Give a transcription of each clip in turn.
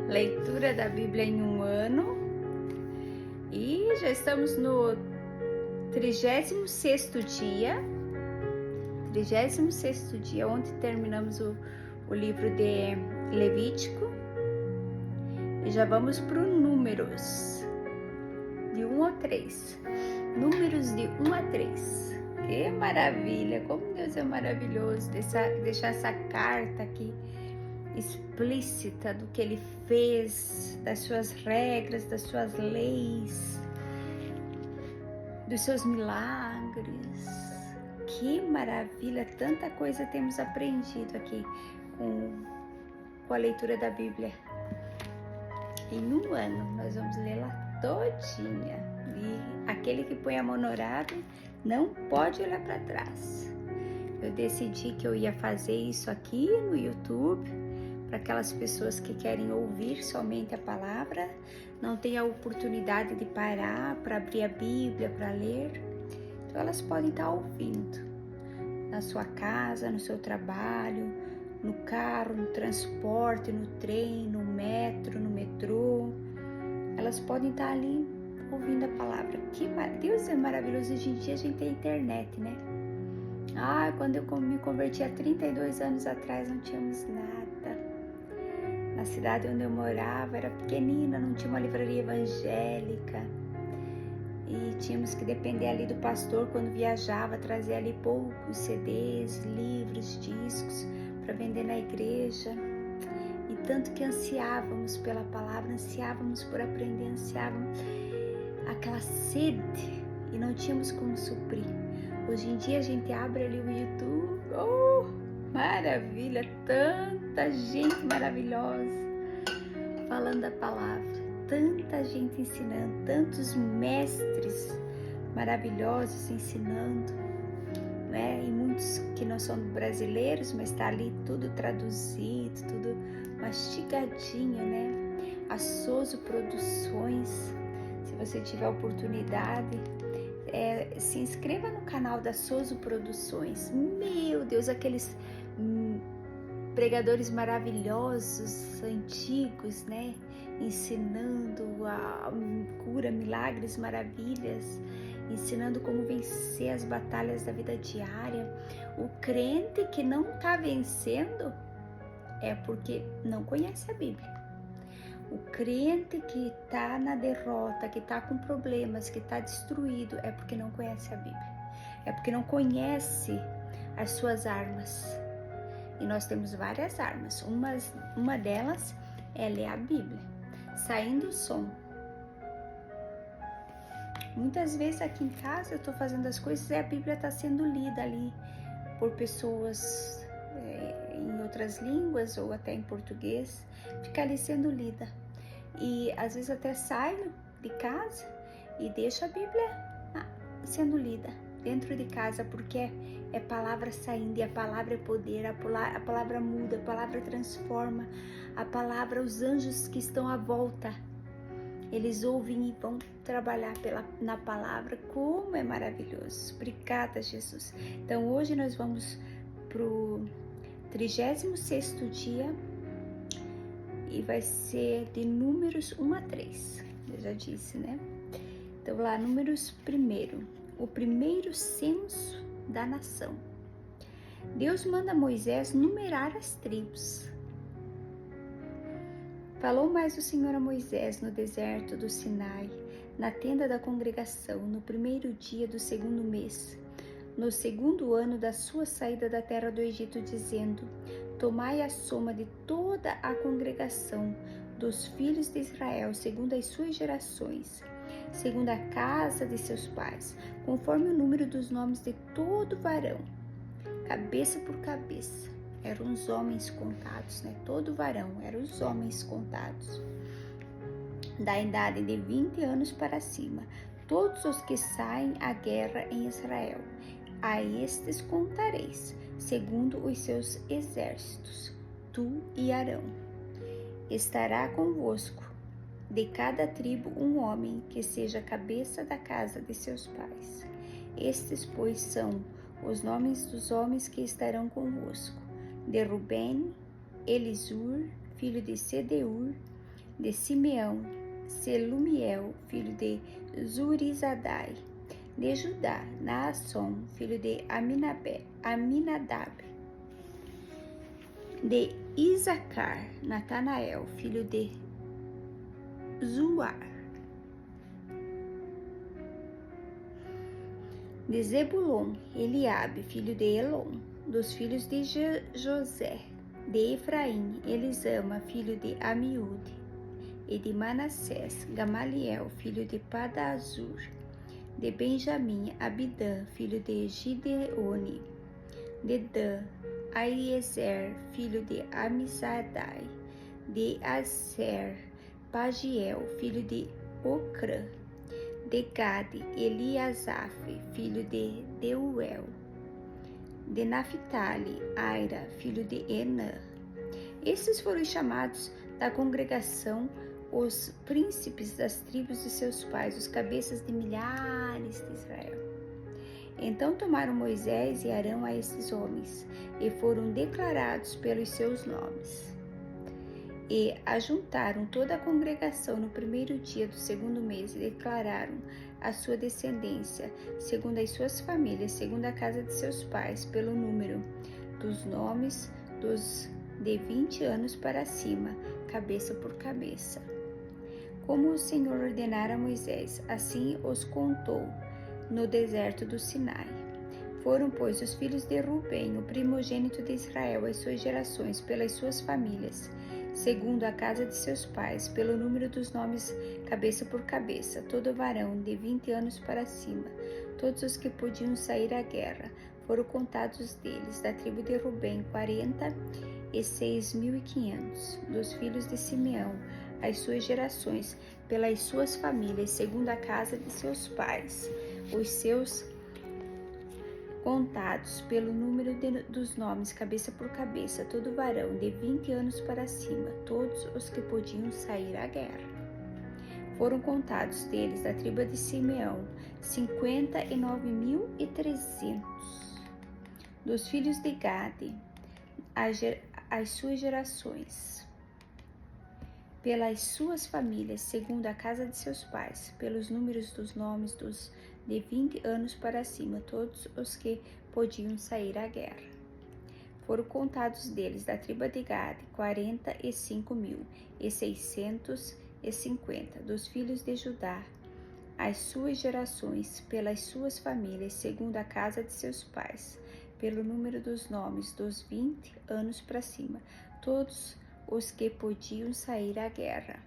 Leitura da Bíblia em um ano. E já estamos no 36º dia. 36º dia. Ontem terminamos o livro de Levítico. E já vamos para o Números, de 1 a 3. Números de 1 a 3. Que maravilha! Como Deus é maravilhoso deixar essa carta aqui explícita do que Ele fez, das suas regras, das suas leis, dos seus milagres. Que maravilha! Tanta coisa temos aprendido aqui com a leitura da Bíblia. Em um ano nós vamos lê-la todinha. E aquele que põe a mão no arado não pode olhar para trás. Eu decidi que eu ia fazer isso aqui no YouTube, para aquelas pessoas que querem ouvir somente a palavra, não têm a oportunidade de parar para abrir a Bíblia, para ler. Então elas podem estar ouvindo na sua casa, no seu trabalho, no carro, no transporte, no trem, no metro, no metrô. Elas podem estar ali ouvindo a palavra. Deus é maravilhoso. Hoje em dia a gente tem internet, né? Quando eu me converti há 32 anos atrás, não tínhamos nada. Na cidade onde eu morava, era pequenina, não tinha uma livraria evangélica. E tínhamos que depender ali do pastor quando viajava, trazer ali poucos CDs, livros, discos para vender na igreja. E tanto que ansiávamos pela palavra, ansiávamos por aprender, ansiávamos aquela sede e não tínhamos como suprir. Hoje em dia a gente abre ali o YouTube, maravilha, tanta gente maravilhosa falando a palavra, tanta gente ensinando, tantos mestres maravilhosos ensinando, né? E muitos que não são brasileiros, mas está ali tudo traduzido, tudo mastigadinho, né? A Soso Produções, se você tiver a oportunidade, se inscreva no canal da Soso Produções. Meu Deus, aqueles pregadores maravilhosos, antigos, né? Ensinando a cura, milagres, maravilhas, ensinando como vencer as batalhas da vida diária. O crente que não está vencendo é porque não conhece a Bíblia. O crente que está na derrota, que está com problemas, que está destruído, é porque não conhece a Bíblia. É porque não conhece as suas armas. E nós temos várias armas. Uma delas é ler a Bíblia, saindo o som. Muitas vezes aqui em casa eu estou fazendo as coisas e a Bíblia está sendo lida ali por pessoas em outras línguas ou até em português, fica ali sendo lida. E às vezes até saio de casa e deixo a Bíblia sendo lida dentro de casa, porque é palavra saindo, e a palavra é poder, a palavra muda, a palavra transforma, a palavra, os anjos que estão à volta, eles ouvem e vão trabalhar na palavra. Como é maravilhoso. Obrigada, Jesus. Então hoje nós vamos pro 36º dia e vai ser de Números 1 a 3. Eu já disse, né? Então lá, Números 1, o primeiro censo da nação. Deus manda Moisés numerar as tribos. Falou mais o Senhor a Moisés no deserto do Sinai, na tenda da congregação, no primeiro dia do segundo mês, no segundo ano da sua saída da terra do Egito, dizendo: tomai a soma de toda a congregação dos filhos de Israel, segundo as suas gerações, segundo a casa de seus pais, conforme o número dos nomes de todo varão, cabeça por cabeça. Eram os homens contados, né? Todo varão, eram os homens contados, da idade de 20 anos para cima, todos os que saem à guerra em Israel. A estes contareis, segundo os seus exércitos, tu e Arão. Estará convosco de cada tribo um homem que seja cabeça da casa de seus pais. Estes, pois, são os nomes dos homens que estarão convosco: de Rubem, Elisur, filho de Sedeur, de Simeão, Selumiel, filho de Zurizadai; de Judá, Naasson, filho de Aminadab; de Isacar, Natanael, filho de Zuar; de Zebulon, Eliabe, filho de Elon; dos filhos de José; de Efraim, Elisama, filho de Amiúde; e de Manassés, Gamaliel, filho de Padazur; de Benjamim, Abidã, filho de Gideone; de Dan, Aiezer, filho de Amizadai; de Aser, Pagiel, filho de Ocrã; de Gade, Eliasaf, filho de Deuel; de Naphtali, Aira, filho de Enã. Estes foram chamados da congregação os príncipes das tribos de seus pais, os cabeças de milhares de Israel. Então tomaram Moisés e Arão a esses homens, e foram declarados pelos seus nomes. E ajuntaram toda a congregação no primeiro dia do segundo mês e declararam a sua descendência, segundo as suas famílias, segundo a casa de seus pais, pelo número dos nomes dos de 20 anos para cima, cabeça por cabeça. Como o Senhor ordenara a Moisés, assim os contou no deserto do Sinai. Foram, pois, os filhos de Rubem, o primogênito de Israel, as suas gerações, pelas suas famílias, segundo a casa de seus pais, pelo número dos nomes, cabeça por cabeça, todo varão de 20 anos para cima, todos os que podiam sair à guerra, foram contados deles, da tribo de Rubem, 46.500, dos filhos de Simeão, as suas gerações, pelas suas famílias, segundo a casa de seus pais, os seus contados pelo número dos nomes, cabeça por cabeça, todo varão de 20 anos para cima, todos os que podiam sair à guerra. Foram contados deles, da tribo de Simeão, 59.300. Dos filhos de Gade, as suas gerações, pelas suas famílias, segundo a casa de seus pais, pelos números dos nomes dos de 20 anos para cima, todos os que podiam sair à guerra. Foram contados deles, da tribo de Gade, 45.650. Dos filhos de Judá, as suas gerações, pelas suas famílias, segundo a casa de seus pais, pelo número dos nomes dos 20 anos para cima, todos os que podiam sair à guerra.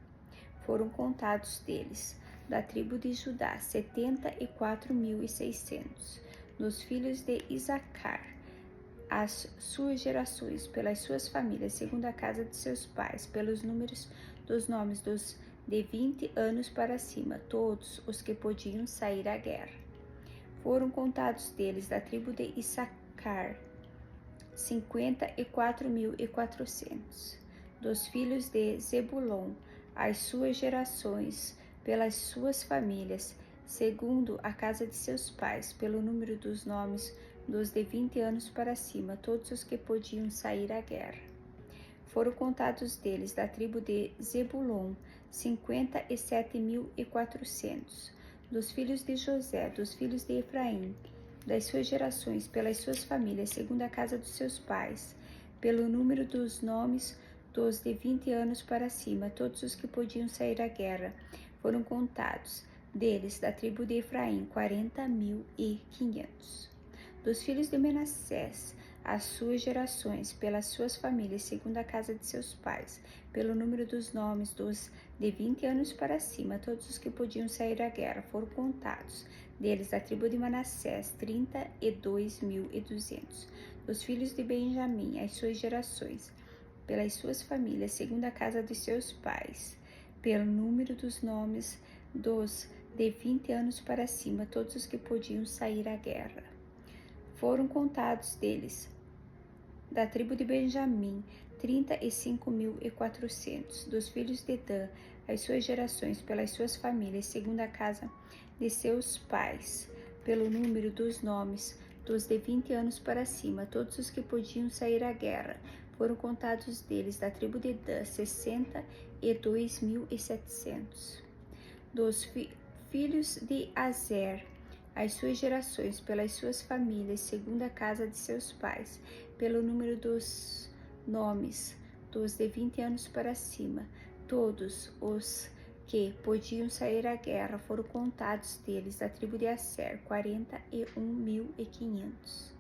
Foram contados deles, da tribo de Judá, 74.600. Dos filhos de Isacar, as suas gerações, pelas suas famílias, segundo a casa de seus pais, pelos números dos nomes dos de 20 anos para cima, todos os que podiam sair à guerra. Foram contados deles, da tribo de Issacar, 54.400. Dos filhos de Zebulon, as suas gerações, pelas suas famílias, segundo a casa de seus pais, pelo número dos nomes dos de 20 anos para cima, todos os que podiam sair à guerra. Foram contados deles, da tribo de Zebulon, 57.400. Dos filhos de José, dos filhos de Efraim, das suas gerações, pelas suas famílias, segundo a casa dos seus pais, pelo número dos nomes dos de 20 anos para cima, todos os que podiam sair à guerra, foram contados deles, da tribo de Efraim, 40.500. Dos filhos de Manassés, as suas gerações, pelas suas famílias, segundo a casa de seus pais, pelo número dos nomes dos de 20 anos para cima, todos os que podiam sair à guerra, foram contados deles, da tribo de Manassés, 32.200. Dos filhos de Benjamim, as suas gerações, pelas suas famílias, segundo a casa de seus pais, pelo número dos nomes dos de 20 anos para cima, todos os que podiam sair à guerra. Foram contados deles, da tribo de Benjamim, 35.400. Dos filhos de Dan, as suas gerações, pelas suas famílias, segundo a casa de seus pais, pelo número dos nomes dos de 20 anos para cima, todos os que podiam sair à guerra, foram contados deles, da tribo de Dan, 62.700. Dos filhos de Azer, as suas gerações, pelas suas famílias, segundo a casa de seus pais, pelo número dos nomes, dos de 20 anos para cima, todos os que podiam sair à guerra foram contados deles, da tribo de Aser, 41.500.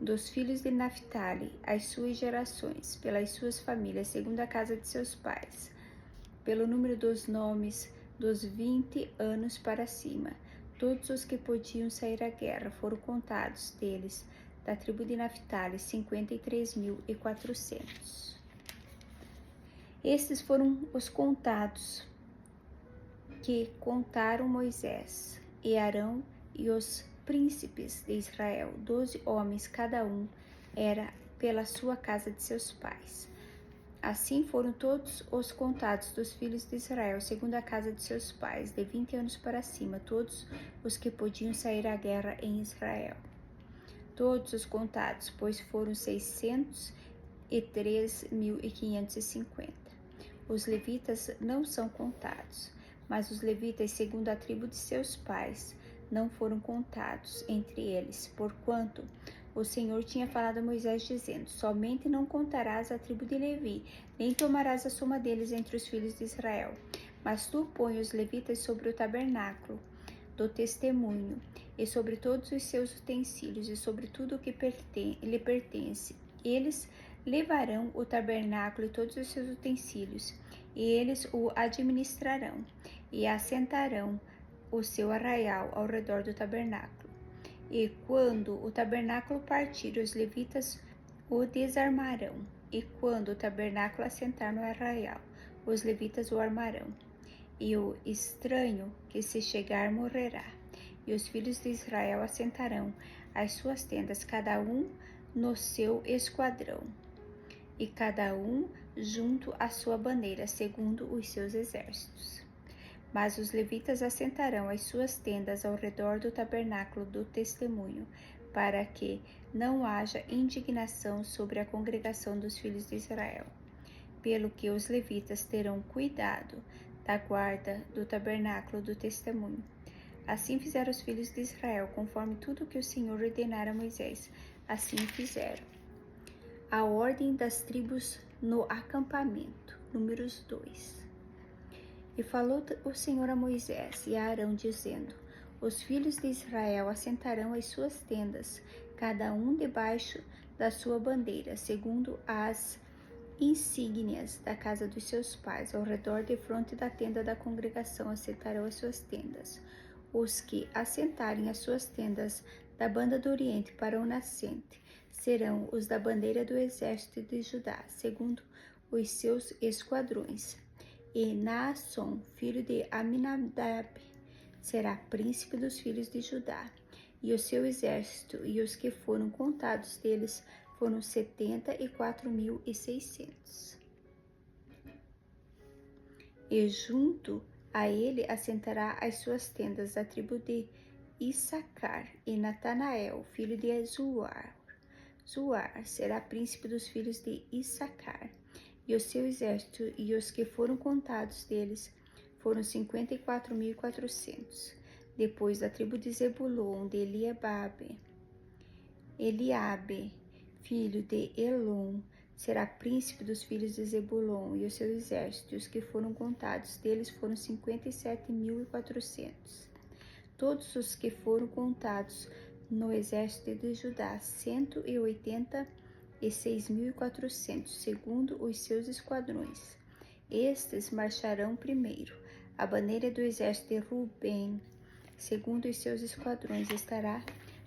Dos filhos de Naphtali, as suas gerações, pelas suas famílias, segundo a casa de seus pais, pelo número dos nomes, dos 20 anos para cima, todos os que podiam sair à guerra foram contados deles, da tribo de Naphtali, 53.400. Estes foram os contados que contaram Moisés e Arão e os príncipes de Israel, 12 homens cada um era pela sua casa de seus pais. Assim foram todos os contados dos filhos de Israel, segundo a casa de seus pais, de 20 anos para cima, todos os que podiam sair à guerra em Israel. Todos os contados, pois foram 603.550. Os levitas não são contados, mas os levitas, segundo a tribo de seus pais, não foram contados entre eles, porquanto o Senhor tinha falado a Moisés, dizendo: somente não contarás a tribo de Levi, nem tomarás a soma deles entre os filhos de Israel. Mas tu põe os levitas sobre o tabernáculo do testemunho, e sobre todos os seus utensílios, e sobre tudo o que lhe pertence. Eles levarão o tabernáculo e todos os seus utensílios, e eles o administrarão, e assentarão o seu arraial ao redor do tabernáculo. E quando o tabernáculo partir, os levitas o desarmarão, e quando o tabernáculo assentar no arraial, os levitas o armarão. E o estranho que se chegar morrerá, e os filhos de Israel assentarão as suas tendas, cada um no seu esquadrão, e cada um junto à sua bandeira, segundo os seus exércitos. Mas os levitas assentarão as suas tendas ao redor do tabernáculo do testemunho, para que não haja indignação sobre a congregação dos filhos de Israel. Pelo que os levitas terão cuidado da guarda do tabernáculo do testemunho. Assim fizeram os filhos de Israel, conforme tudo que o Senhor ordenara a Moisés, assim fizeram. A ordem das tribos no acampamento. Números 2. E falou o Senhor a Moisés e a Arão, dizendo: os filhos de Israel assentarão as suas tendas, cada um debaixo da sua bandeira, segundo as insígnias da casa dos seus pais, ao redor de fronte da tenda da congregação assentarão as suas tendas. Os que assentarem as suas tendas da banda do Oriente para o nascente serão os da bandeira do exército de Judá, segundo os seus esquadrões. E Naasson, filho de Aminadab, será príncipe dos filhos de Judá, e o seu exército, e os que foram contados deles foram 74.600. E junto a ele assentará as suas tendas a tribo de Issacar, e Natanael, filho de Zuar. Zuar será príncipe dos filhos de Issacar, e o seu exército, e os que foram contados deles foram 54.400. Depois da tribo de Zebulon, de Eliabe, filho de Elon, será príncipe dos filhos de Zebulon, e o seu exército, e os que foram contados deles foram 57.400. Todos os que foram contados no exército de Judá, 186.400, segundo os seus esquadrões. Estes marcharão primeiro. A bandeira do exército de Ruben, segundo os seus esquadrões, estará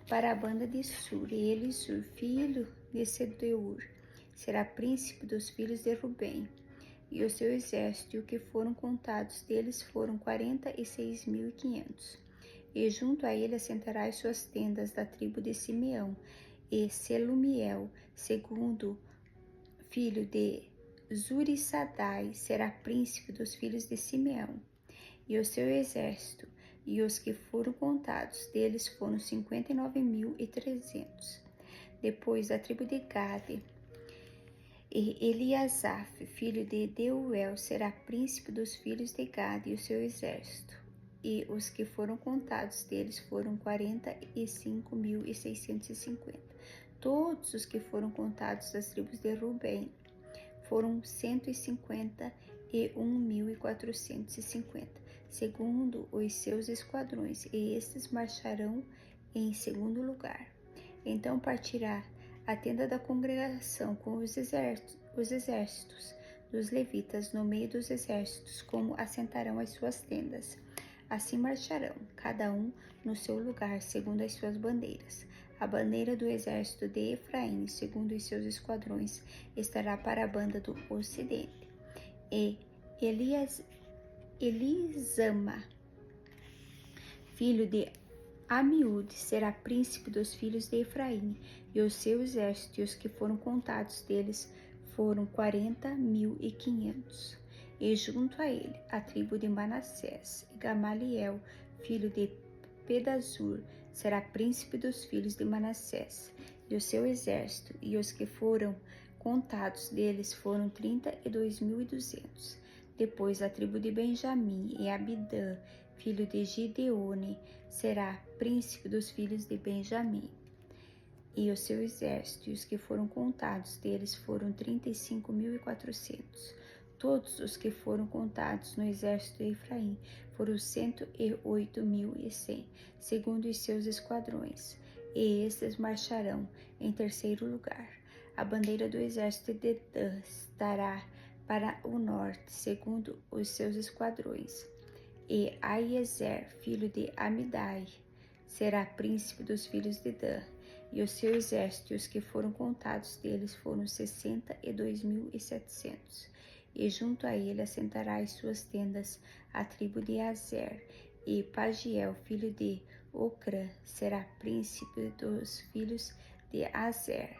para a banda de Sur, e Elisur, filho de Sedeur, será príncipe dos filhos de Ruben, e o seu exército, e o que foram contados deles foram 46.500. E junto a ele assentará as suas tendas da tribo de Simeão, e Selumiel, segundo filho de Zurissadai, será príncipe dos filhos de Simeão, e o seu exército, e os que foram contados deles foram 59.300. Depois da tribo de Gade, e Eliasaf, filho de Deuel, será príncipe dos filhos de Gade e o seu exército. E os que foram contados deles foram 45.650. Todos os que foram contados das tribos de Ruben foram 151.450, segundo os seus esquadrões, e estes marcharão em segundo lugar. Então partirá a tenda da congregação com os exércitos dos levitas no meio dos exércitos, como assentarão as suas tendas. Assim marcharão, cada um no seu lugar, segundo as suas bandeiras. A bandeira do exército de Efraim, segundo os seus esquadrões, estará para a banda do ocidente. E Elisama, filho de Amiúde, será príncipe dos filhos de Efraim, e o seu exército, e os que foram contados deles, foram 40.500. E junto a ele, a tribo de Manassés, e Gamaliel, filho de Pedazur, será príncipe dos filhos de Manassés, e o seu exército, e os que foram contados deles foram 32.200. Depois a tribo de Benjamim, e Abidã, filho de Gideone, será príncipe dos filhos de Benjamim, e o seu exército, e os que foram contados deles foram 35.400. Todos os que foram contados no exército de Efraim foram 108.100, segundo os seus esquadrões, e estes marcharão em terceiro lugar. A bandeira do exército de Dan estará para o norte, segundo os seus esquadrões, e Aiezer, filho de Amidai, será príncipe dos filhos de Dan, e o seu exército, e os que foram contados deles foram 62.700. E junto a ele assentará as suas tendas a tribo de Azer, e Pagiel, filho de Ocrã, será príncipe dos filhos de Azer,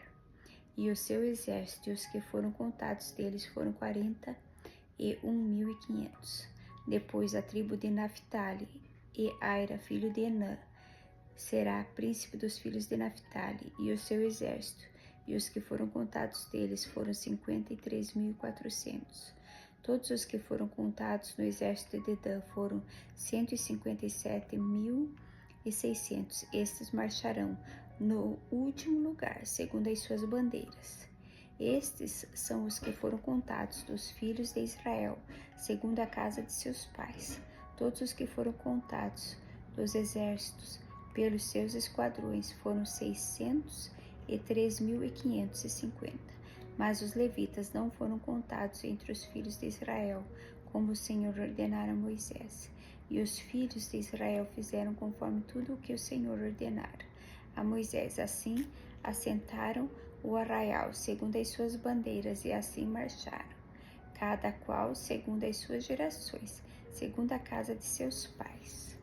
e o seu exército, e os que foram contados deles foram 41.500. Depois a tribo de Naphtali, e Aira, filho de Enã, será príncipe dos filhos de Naphtali, e o seu exército, e os que foram contados deles foram 53.400. Todos os que foram contados no exército de Dan foram 157.600. Estes marcharão no último lugar, segundo as suas bandeiras. Estes são os que foram contados dos filhos de Israel, segundo a casa de seus pais. Todos os que foram contados dos exércitos pelos seus esquadrões foram 603.550. Mas os levitas não foram contados entre os filhos de Israel, como o Senhor ordenara a Moisés. E os filhos de Israel fizeram conforme tudo o que o Senhor ordenara a Moisés. Assim assentaram o arraial, segundo as suas bandeiras, e assim marcharam, cada qual segundo as suas gerações, segundo a casa de seus pais.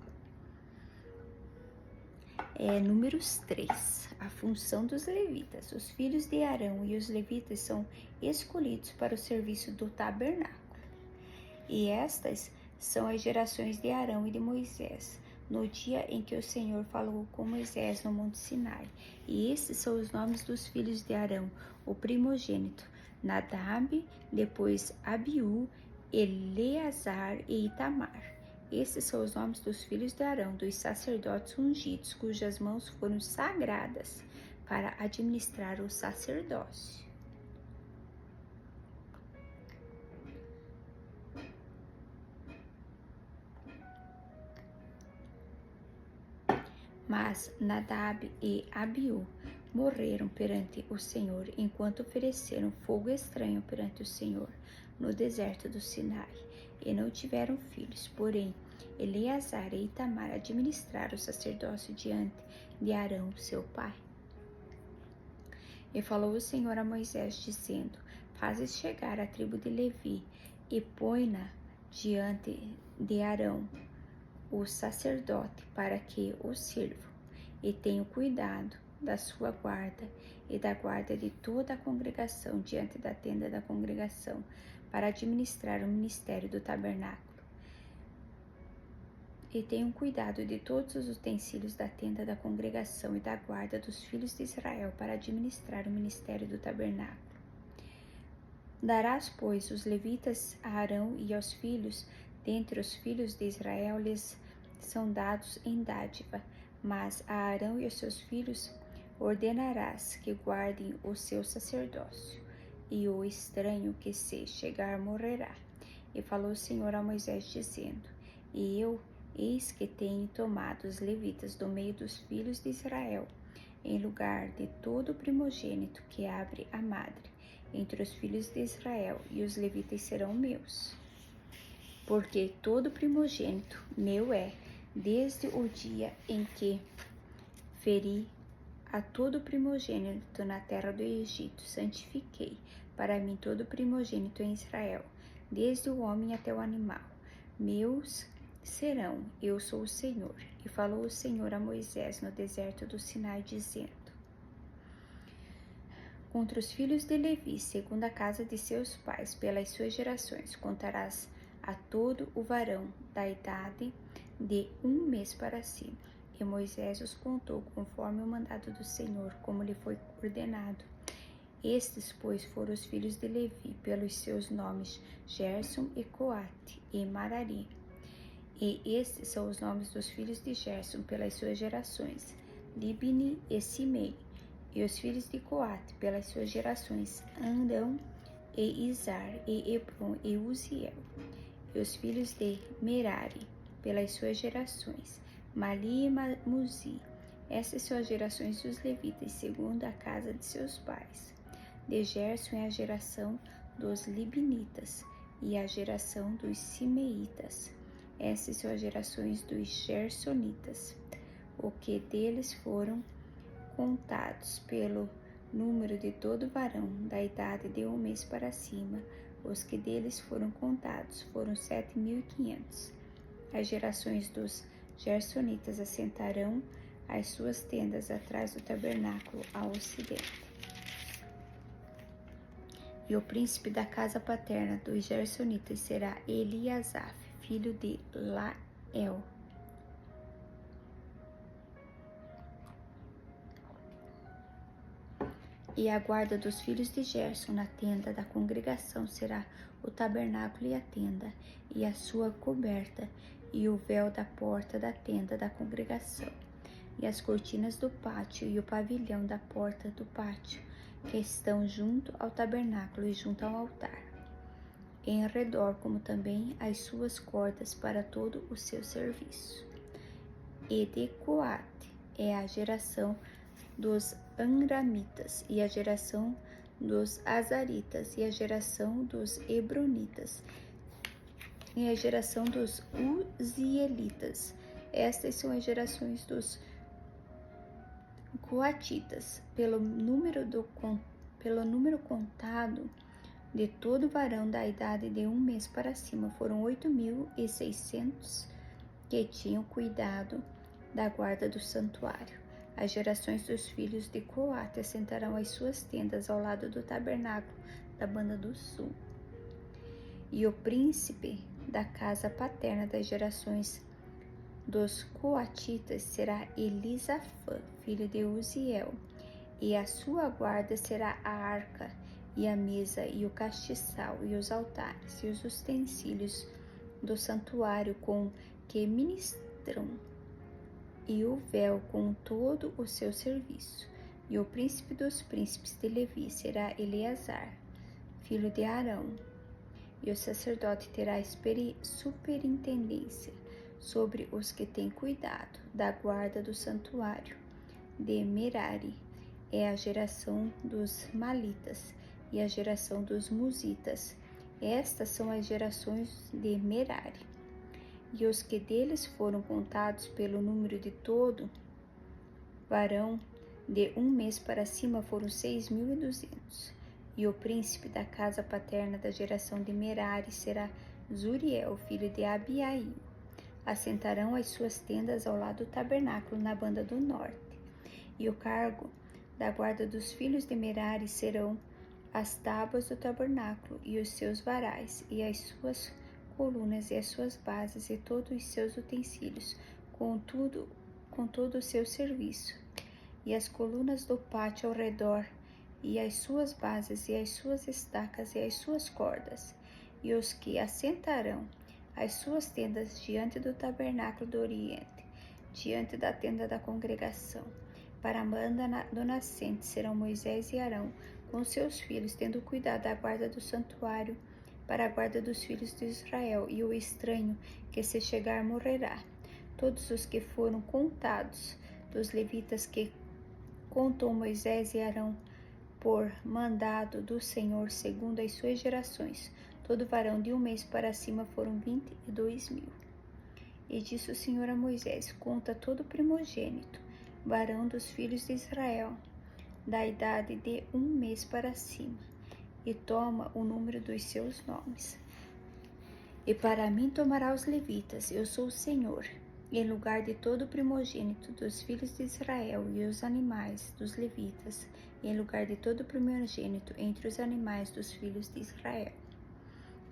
Números 3. A função dos levitas. Os filhos de Arão e os levitas são escolhidos para o serviço do tabernáculo. E estas são as gerações de Arão e de Moisés, no dia em que o Senhor falou com Moisés no Monte Sinai. E estes são os nomes dos filhos de Arão, o primogênito: Nadab, depois Abiú, Eleazar e Itamar. Esses são os nomes dos filhos de Arão, dos sacerdotes ungidos, cujas mãos foram sagradas para administrar o sacerdócio. Mas Nadab e Abiú morreram perante o Senhor, enquanto ofereceram fogo estranho perante o Senhor no deserto do Sinai, e não tiveram filhos. Porém, Eleazar e Itamar administraram o sacerdócio diante de Arão, seu pai. E falou o Senhor a Moisés, dizendo: Fazes chegar a tribo de Levi, e põe-na diante de Arão, o sacerdote, para que o sirvam, e tenha cuidado da sua guarda e da guarda de toda a congregação diante da tenda da congregação, para administrar o ministério do tabernáculo. e tenham cuidado de todos os utensílios da tenda da congregação e da guarda dos filhos de Israel para administrar o ministério do tabernáculo. Darás, pois, os levitas a Arão e aos filhos, dentre os filhos de Israel lhes são dados em dádiva, mas a Arão e aos seus filhos ordenarás que guardem o seu sacerdócio, e o estranho que se chegar morrerá. E falou o Senhor a Moisés, dizendo: E eu, eis que tenho tomado os levitas do meio dos filhos de Israel, em lugar de todo primogênito que abre a madre, entre os filhos de Israel, e os levitas serão meus. Porque todo primogênito meu é, desde o dia em que feri a todo primogênito na terra do Egito, santifiquei para mim todo primogênito em Israel, desde o homem até o animal. Meus serão, eu sou o Senhor. E falou o Senhor a Moisés no deserto do Sinai, dizendo: Contra os filhos de Levi, segundo a casa de seus pais, pelas suas gerações, contarás a todo o varão da idade de 1 mês para cima. E Moisés os contou conforme o mandado do Senhor, como lhe foi ordenado. Estes, pois, foram os filhos de Levi, pelos seus nomes Gerson e Coate e Marari. E estes são os nomes dos filhos de Gerson, pelas suas gerações, Libni e Simei. E os filhos de Coate, pelas suas gerações, Andão e Izar e Hebron e Uziel. E os filhos de Merari, pelas suas gerações, Mali e Muzi. Essas são as gerações dos levitas, segundo a casa de seus pais. De Gerson é a geração dos Libnitas e a geração dos Simeitas. Essas são as gerações dos Gersonitas. O que deles foram contados pelo número de todo varão da idade de 1 mês para cima, os que deles foram contados foram 7.500. As gerações dos Gersonitas assentarão as suas tendas atrás do tabernáculo ao ocidente. E o príncipe da casa paterna dos Gersonitas será Eliasaf, filho de Lael. E a guarda dos filhos de Gerson na tenda da congregação será o tabernáculo e a tenda, e a sua coberta, e o véu da porta da tenda da congregação, e as cortinas do pátio, e o pavilhão da porta do pátio, que estão junto ao tabernáculo e junto ao altar, em redor, como também as suas cordas para todo o seu serviço. E de Coate é a geração dos Amramitas, e a geração dos Azaritas, e a geração dos Hebronitas, e a geração dos Uzielitas. Estas são as gerações dos Coatitas, pelo número contado de todo varão da idade de 1 mês para cima, foram 8.600 que tinham cuidado da guarda do santuário. As gerações dos filhos de Coate assentarão as suas tendas ao lado do tabernáculo da banda do sul. E o príncipe da casa paterna das gerações dos Coatitas será Elisafã, filho de Uziel, e a sua guarda será a arca, e a mesa, e o castiçal, e os altares, e os utensílios do santuário com que ministram, e o véu com todo o seu serviço. E o príncipe dos príncipes de Levi será Eleazar, filho de Arão, e o sacerdote terá superintendência sobre os que têm cuidado da guarda do santuário. De Merari é a geração dos Malitas e a geração dos Musitas. Estas são as gerações de Merari. E os que deles foram contados pelo número de todo varão de 1 mês para cima foram 6.200. E o príncipe da casa paterna da geração de Merari será Zuriel, filho de Abiail. Assentarão as suas tendas ao lado do tabernáculo na banda do norte. E o cargo da guarda dos filhos de Merari serão as tábuas do tabernáculo e os seus varais e as suas colunas e as suas bases e todos os seus utensílios, com todo o seu serviço, e as colunas do pátio ao redor, e as suas bases, e as suas estacas, e as suas cordas, e os que assentarão as suas tendas diante do tabernáculo do Oriente, diante da tenda da congregação. Para a banda do nascente serão Moisés e Arão, com seus filhos, tendo cuidado da guarda do santuário, para a guarda dos filhos de Israel, e o estranho que se chegar morrerá. Todos os que foram contados dos levitas que contou Moisés e Arão por mandado do Senhor, segundo as suas gerações, todo varão de 1 mês para cima foram 22.000. E disse o Senhor a Moisés: conta todo primogênito, varão dos filhos de Israel, da idade de 1 mês para cima, e toma o número dos seus nomes. E para mim tomará os levitas, eu sou o Senhor, em lugar de todo primogênito dos filhos de Israel, e os animais dos levitas, em lugar de todo primogênito entre os animais dos filhos de Israel.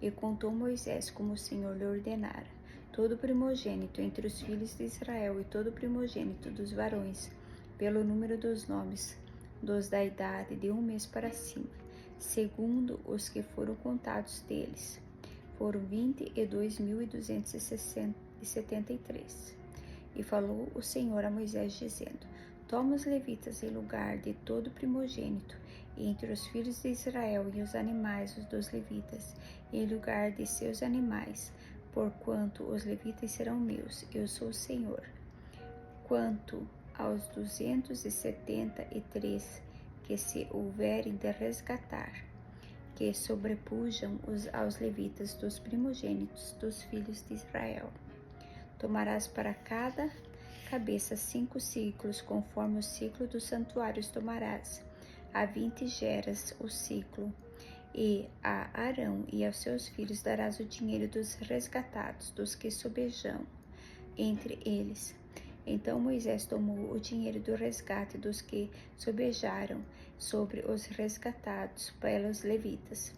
E contou Moisés como o Senhor lhe ordenara, todo primogênito entre os filhos de Israel e todo primogênito dos varões, pelo número dos nomes dos da idade de 1 mês para cima, segundo os que foram contados deles, foram 22.273. E falou o Senhor a Moisés, dizendo: toma os levitas em lugar de todo primogênito entre os filhos de Israel e os animais dos levitas, em lugar de seus animais, porquanto os levitas serão meus, eu sou o Senhor. Quanto aos 273 que se houverem de resgatar, que sobrepujam aos levitas dos primogênitos dos filhos de Israel, tomarás para cada cabeça 5 ciclos, conforme o ciclo dos santuários tomarás, a 20 geras o ciclo, e a Arão e aos seus filhos darás o dinheiro dos resgatados, dos que sobejam entre eles. Então Moisés tomou o dinheiro do resgate dos que sobejaram sobre os resgatados pelos levitas.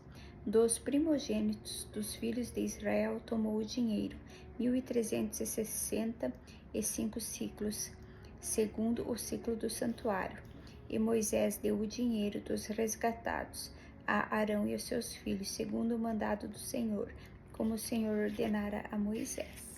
Dos primogênitos dos filhos de Israel tomou o dinheiro, 1.365 ciclos, segundo o ciclo do santuário. E Moisés deu o dinheiro dos resgatados a Arão e aos seus filhos, segundo o mandado do Senhor, como o Senhor ordenara a Moisés.